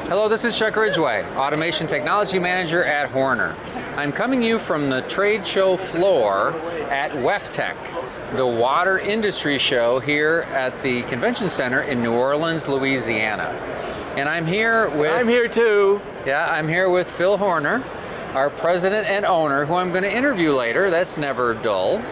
Hello, this is Chuck Ridgway, Automation Technology Manager at Horner. I'm coming to you from the trade show floor at WEFTEC, the water industry show here at the Convention Center in New Orleans, Louisiana. And I'm here with... I'm here too. Yeah, I'm here with Phil Horner, our president and owner, who I'm going to interview later. That's never dull.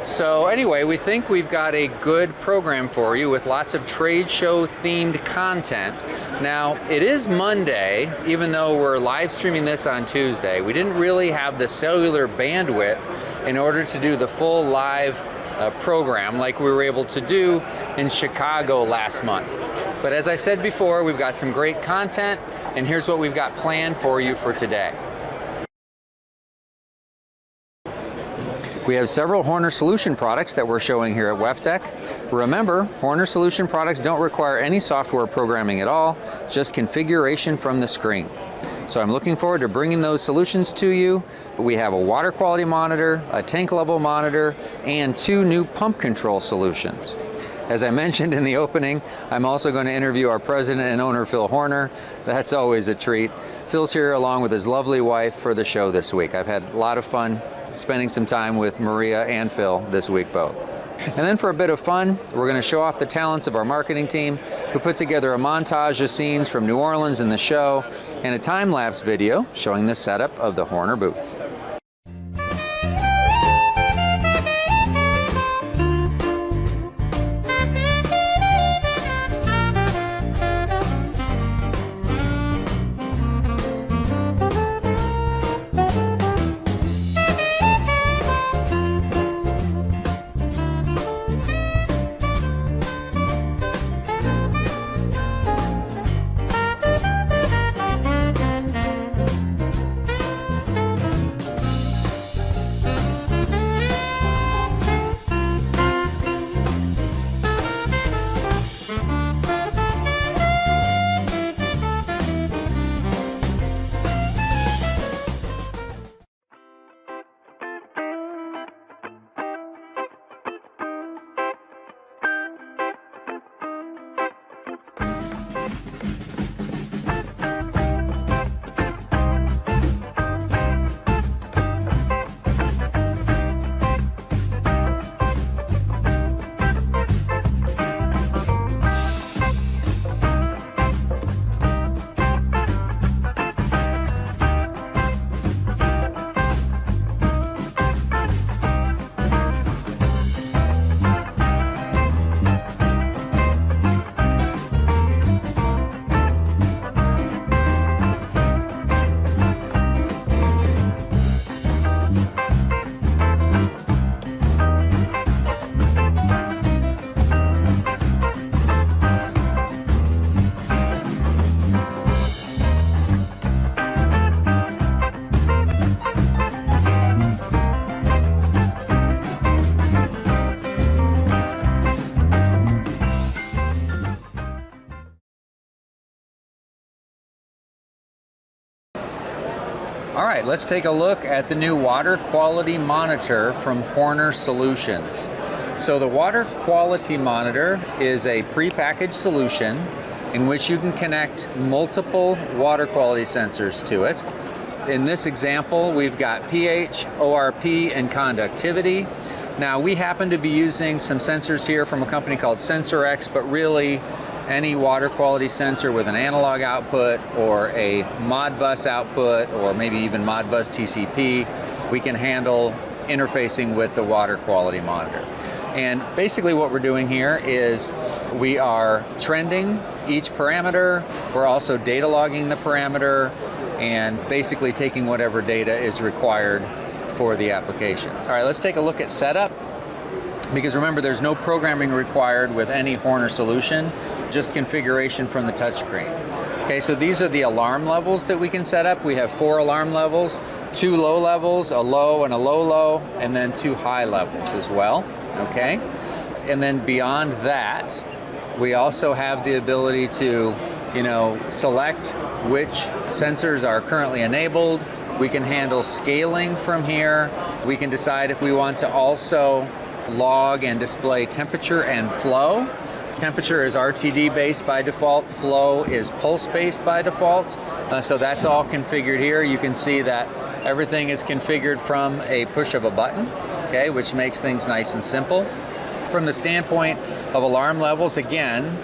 So anyway, we think we've got a good program for you with lots of trade show themed content. Now, it is Monday, even though we're live streaming this on Tuesday. We didn't really have the cellular bandwidth in order to do the full live program like we were able to do in Chicago last month. But as I said before, we've got some great content, and here's what we've got planned for you for today. We have several Horner Solution products that we're showing here at WEFTEC. Remember, Horner Solution products don't require any software programming at all, just configuration from the screen. So I'm looking forward to bringing those solutions to you. We have a water quality monitor, a tank level monitor, and 2 new pump control solutions. As I mentioned in the opening, I'm also going to interview our president and owner, Phil Horner. That's always a treat. Phil's here along with his lovely wife for the show this week. I've had a lot of fun spending some time with Maria and Phil this week both. And then for a bit of fun, we're going to show off the talents of our marketing team, who put together a montage of scenes from New Orleans in the show and a time-lapse video showing the setup of the Horner booth. All right, let's take a look at the new water quality monitor from Horner Solutions. So the water quality monitor is a prepackaged solution in which you can connect multiple water quality sensors to it. In this example, we've got pH, ORP, and conductivity. Now, we happen to be using some sensors here from a company called SensorX, but really any water quality sensor with an analog output or a Modbus output or maybe even Modbus TCP, we can handle interfacing with the water quality monitor. And basically what we're doing here is we are trending each parameter. We're also data logging the parameter and basically taking whatever data is required for the application. All right, let's take a look at setup, because remember, there's no programming required with any Horner solution, just configuration from the touchscreen. Okay, so these are the alarm levels that we can set up. We have 4 alarm levels, 2 low levels, a low and a low, and then 2 high levels as well, okay? And then beyond that, we also have the ability to, select which sensors are currently enabled. We can handle scaling from here. We can decide if we want to also log and display temperature and flow. Temperature is RTD based by default. Flow is pulse based by default. So that's all configured here. You can see that everything is configured from a push of a button, okay, which makes things nice and simple. From the standpoint of alarm levels, again,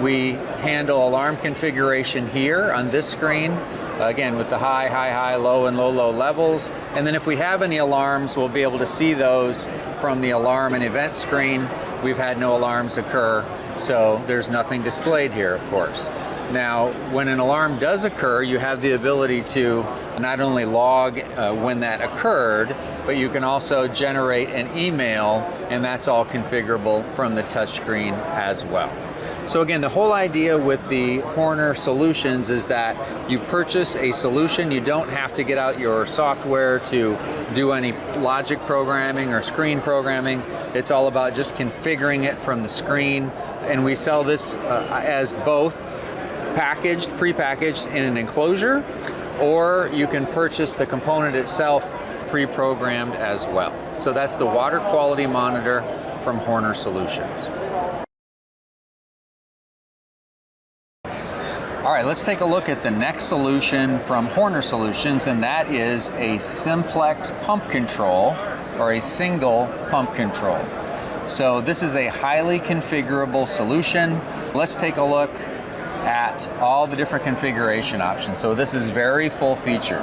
we handle alarm configuration here on this screen, again with the high, high, high, low, and low, low levels. And then if we have any alarms, we'll be able to see those from the alarm and event screen. We've had no alarms occur, so there's nothing displayed here, of course. Now, when an alarm does occur, you have the ability to not only log when that occurred, but you can also generate an email, and that's all configurable from the touchscreen as well. So again, the whole idea with the Horner solutions is that you purchase a solution. You don't have to get out your software to do any logic programming or screen programming. It's all about just configuring it from the screen. And we sell this as both packaged, pre-packaged in an enclosure, or you can purchase the component itself pre-programmed as well. So that's the water quality monitor from Horner Solutions. All right, let's take a look at the next solution from Horner Solutions, and that is a Simplex pump control, or a single pump control. So this is a highly configurable solution. Let's take a look at all the different configuration options. So this is very full featured.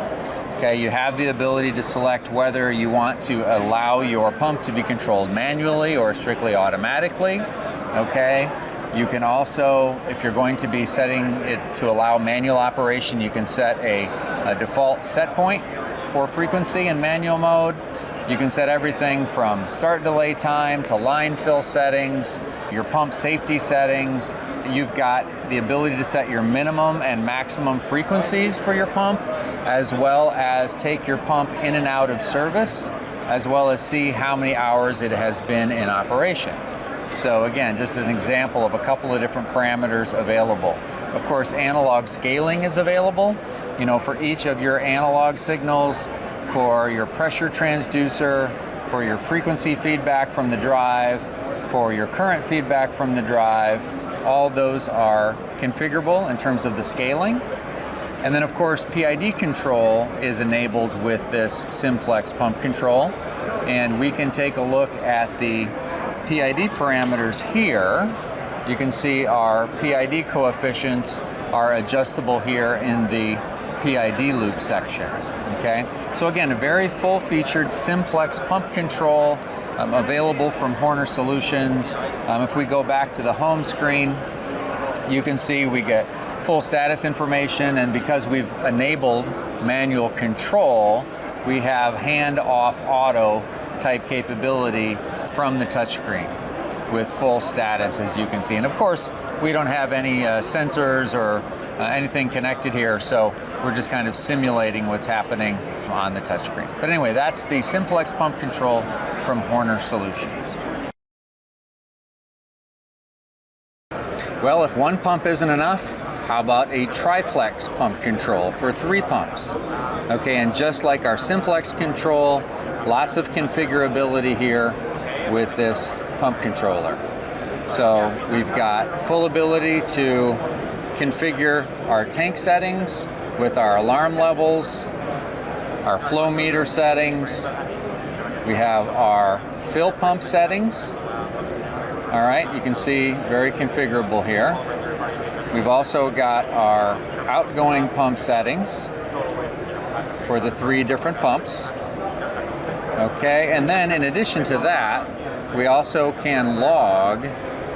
Okay, you have the ability to select whether you want to allow your pump to be controlled manually or strictly automatically. Okay. You can also, if you're going to be setting it to allow manual operation, you can set a default set point for frequency in manual mode. You can set everything from start delay time to line fill settings, your pump safety settings. You've got the ability to set your minimum and maximum frequencies for your pump, as well as take your pump in and out of service, as well as see how many hours it has been in operation. So again, just an example of a couple of different parameters available. Of course, analog scaling is available, for each of your analog signals, for your pressure transducer, for your frequency feedback from the drive, for your current feedback from the drive. All those are configurable in terms of the scaling. And then of course, PID control is enabled with this Simplex pump control. And we can take a look at the PID parameters here. You can see our PID coefficients are adjustable here in the PID loop section. Okay, so again, a very full-featured Simplex pump control available from Horner Solutions. If we go back to the home screen, you can see we get full status information, and because we've enabled manual control, we have hand-off auto type capability from the touchscreen with full status, as you can see. And of course, we don't have any sensors or anything connected here, so we're just kind of simulating what's happening on the touchscreen. But anyway, that's the Simplex pump control from Horner Solutions. Well, if one pump isn't enough, how about a Triplex pump control for 3 pumps? Okay, and just like our Simplex control, lots of configurability here with this pump controller. So we've got full ability to configure our tank settings with our alarm levels, our flow meter settings. We have our fill pump settings. All right, you can see very configurable here. We've also got our outgoing pump settings for the 3 different pumps. Okay, and then in addition to that, we also can log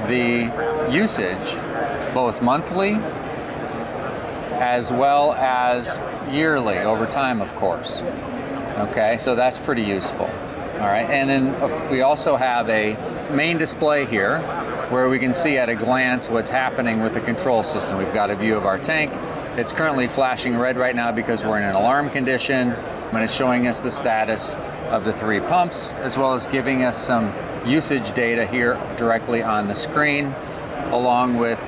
the usage, both monthly as well as yearly over time, of course. Okay, so that's pretty useful. All right, and then we also have a main display here where we can see at a glance what's happening with the control system. We've got a view of our tank. It's currently flashing red right now because we're in an alarm condition, but it's showing us the status of the 3 pumps, as well as giving us some usage data here directly on the screen, along with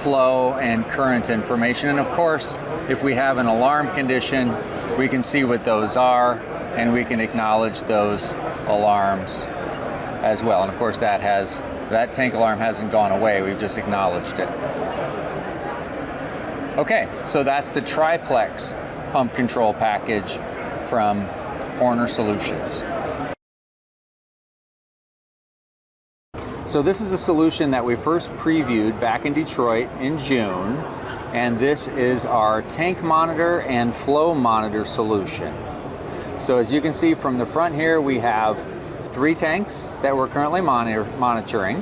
flow and current information. And of course, if we have an alarm condition, we can see what those are, and we can acknowledge those alarms as well. And of course, that has That tank alarm hasn't gone away, we've just acknowledged it. Okay, so that's the Triplex pump control package from Horner Solutions. So this is a solution that we first previewed back in Detroit in June, and this is our tank monitor and flow monitor solution. So as you can see from the front here, we have 3 tanks that we're currently monitoring,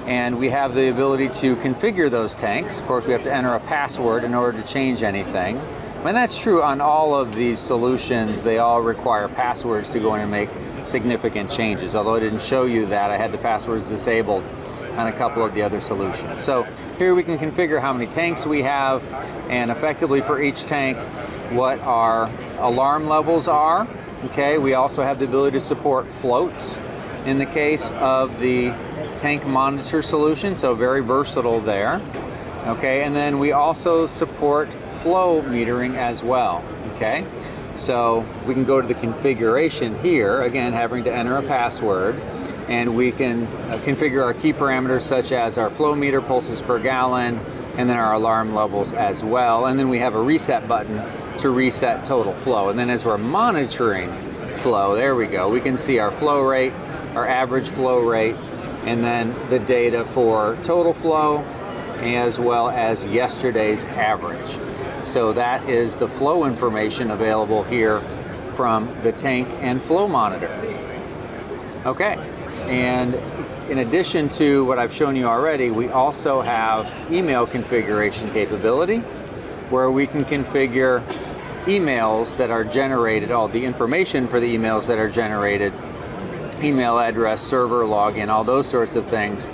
and we have the ability to configure those tanks. Of course, we have to enter a password in order to change anything. And that's true on all of these solutions. They all require passwords to go in and make significant changes. Although I didn't show you that, I had the passwords disabled on a couple of the other solutions. So here we can configure how many tanks we have, and effectively for each tank what our alarm levels are. Okay, we also have the ability to support floats in the case of the tank monitor solution, so very versatile there. Okay, and then we also support flow metering as well. Okay, so we can go to the configuration here, again having to enter a password, and we can configure our key parameters such as our flow meter, pulses per gallon, and then our alarm levels as well. And then we have a reset button to reset total flow. And then as we're monitoring flow, there we go, we can see our flow rate, our average flow rate, and then the data for total flow as well as yesterday's average. So that is the flow information available here from the tank and flow monitor. Okay, and in addition to what I've shown you already, we also have email configuration capability, where we can configure emails that are generated, all the information for the emails that are generated, email address, server, login, all those sorts of things,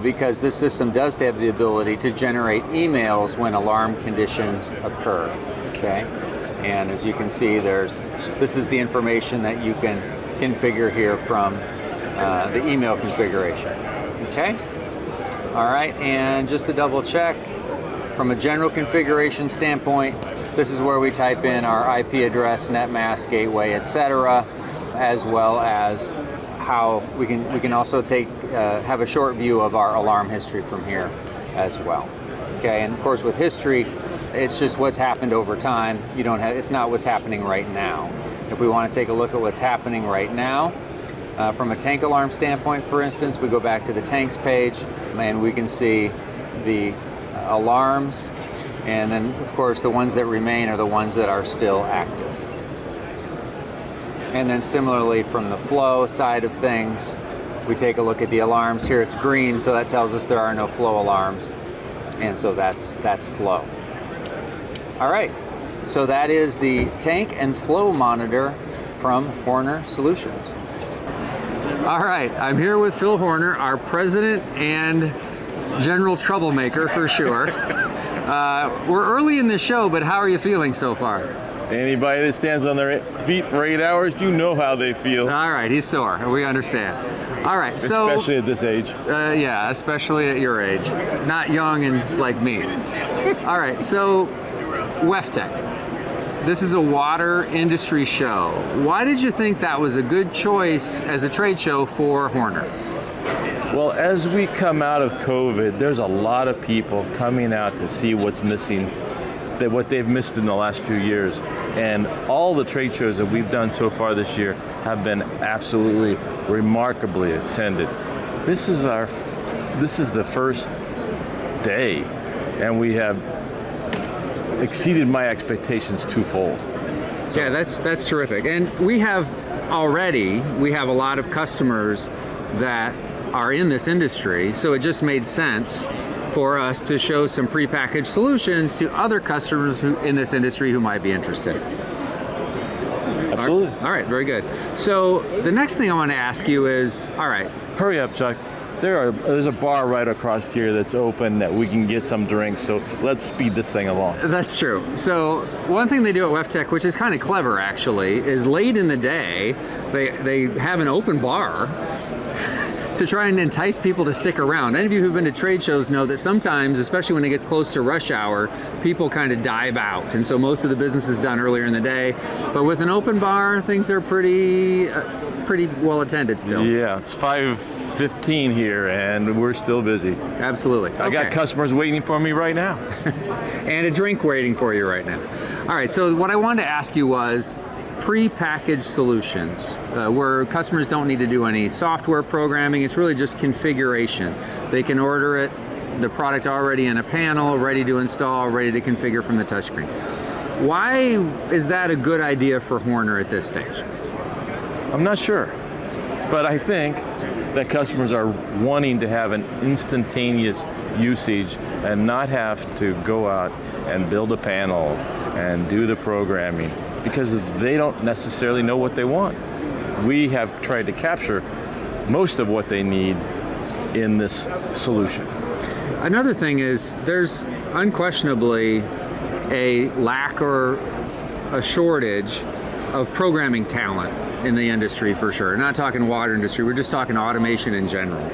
because this system does have the ability to generate emails when alarm conditions occur. Okay, and as you can see, this is the information that you can configure here from the email configuration. Okay, all right, and just to double check, from a general configuration standpoint, this is where we type in our IP address, net mask, gateway, etc., as well as how we can also have a short view of our alarm history from here as well. Okay, and of course with history, it's just what's happened over time. It's not what's happening right now. If we want to take a look at what's happening right now, from a tank alarm standpoint, for instance, we go back to the tanks page and we can see the alarms, and then of course the ones that remain are the ones that are still active. And then similarly from the flow side of things, we take a look at the alarms. Here it's green, so that tells us there are no flow alarms, and so that's flow. All right, so that is the tank and flow monitor from Horner Solutions. All right, I'm here with Phil Horner, our president and general troublemaker for sure. We're early in the show, but how are you feeling so far? Anybody that stands on their feet for 8 hours, you know how they feel. All right, he's sore. We understand. All right, so especially at this age. Yeah, especially at your age, not young and like me. All right, so WEFTEC. This is a water industry show. Why did you think that was a good choice as a trade show for Horner? Well, as we come out of COVID, there's a lot of people coming out to see what's missing, what they've missed in the last few years. And all the trade shows that we've done so far this year have been absolutely remarkably attended. This is the first day, and we have exceeded my expectations twofold. So. Yeah, that's terrific. And we have a lot of customers that are in this industry, so it just made sense for us to show some prepackaged solutions to other customers in this industry who might be interested. Absolutely. All right, very good. So the next thing I want to ask you is, all right. Hurry up, Chuck. There's a bar right across here that's open that we can get some drinks, so let's speed this thing along. That's true. So one thing they do at WEFTEC, which is kind of clever actually, is late in the day, they have an open bar to try and entice people to stick around. Any of you who've been to trade shows know that sometimes, especially when it gets close to rush hour, people kind of dive out. And so most of the business is done earlier in the day. But with an open bar, things are pretty well attended still. Yeah, it's 5 15 here, and we're still busy. Absolutely. I got customers waiting for me right now. And a drink waiting for you right now. All right, so what I wanted to ask you was pre-packaged solutions, where customers don't need to do any software programming. It's really just configuration. They can order it, the product already in a panel, ready to install, ready to configure from the touchscreen. Why is that a good idea for Horner at this stage? I'm not sure, but I think that customers are wanting to have an instantaneous usage and not have to go out and build a panel and do the programming because they don't necessarily know what they want. We have tried to capture most of what they need in this solution. Another thing is there's unquestionably a lack or a shortage of programming talent in the industry for sure. Not talking water industry, we're just talking automation in general.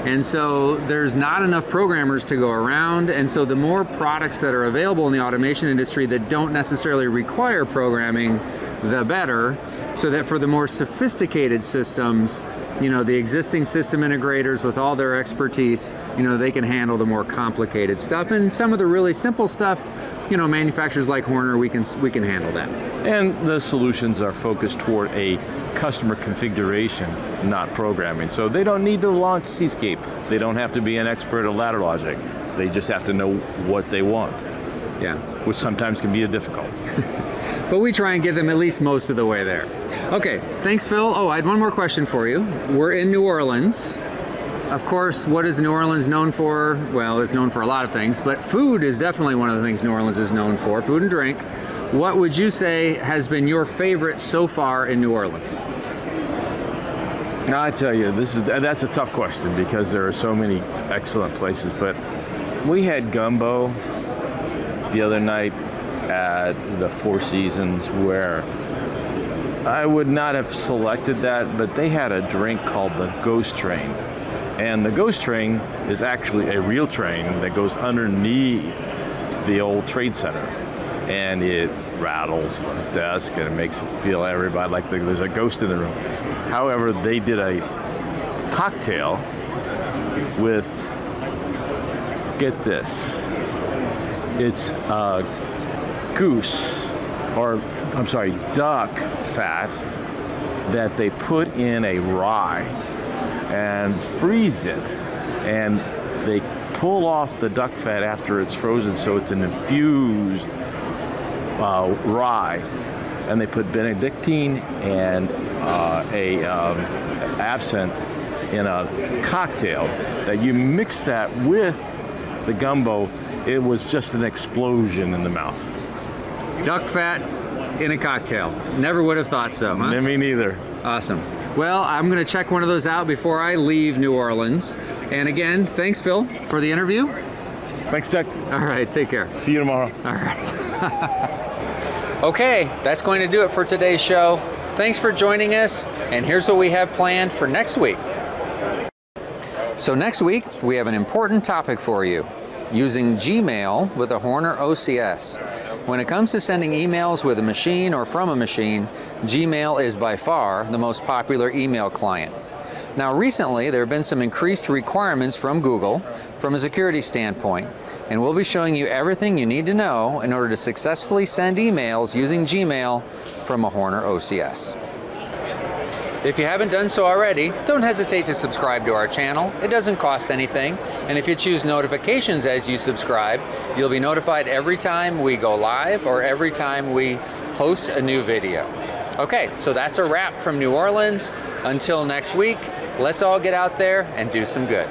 And so there's not enough programmers to go around, and so the more products that are available in the automation industry that don't necessarily require programming, the better, so that for the more sophisticated systems, you know, the existing system integrators with all their expertise, you know, they can handle the more complicated stuff, and some of the really simple stuff, you know, manufacturers like Horner, we can handle that. And the solutions are focused toward a customer configuration, not programming. So they don't need to launch Seascape. They don't have to be an expert at ladder logic. They just have to know what they want. Yeah. Which sometimes can be difficult. But we try and get them at least most of the way there. Okay, thanks, Phil. Oh, I had one more question for you. We're in New Orleans. Of course, what is New Orleans known for? Well, it's known for a lot of things, but food is definitely one of the things New Orleans is known for, food and drink. What would you say has been your favorite so far in New Orleans? I tell you, that's a tough question because there are so many excellent places, but we had gumbo the other night at the Four Seasons where I would not have selected that, but they had a drink called the Ghost Train. And the Ghost Train is actually a real train that goes underneath the old Trade Center. And it rattles the desk and it makes it feel everybody like there's a ghost in the room. However, they did a cocktail with, get this, it's duck fat that they put in a rye and freeze it, and they pull off the duck fat after it's frozen, so it's an infused rye, and they put Benedictine and absinthe in a cocktail that you mix that with the gumbo. It was just an explosion in the mouth. Duck fat in a cocktail. Never would have thought so, huh? Me neither. Awesome. Well, I'm going to check one of those out before I leave New Orleans. And again, thanks, Phil, for the interview. Thanks, Chuck. All right, take care. See you tomorrow. All right. Okay, that's going to do it for today's show. Thanks for joining us, and here's what we have planned for next week. So next week, we have an important topic for you, using Gmail with a Horner OCS. When it comes to sending emails with a machine or from a machine, Gmail is by far the most popular email client. Now recently, there have been some increased requirements from Google from a security standpoint, and we'll be showing you everything you need to know in order to successfully send emails using Gmail from a Horner OCS. If you haven't done so already, don't hesitate to subscribe to our channel. It doesn't cost anything, and if you choose notifications as you subscribe, you'll be notified every time we go live or every time we post a new video. Okay, so that's a wrap from New Orleans. Until next week, let's all get out there and do some good.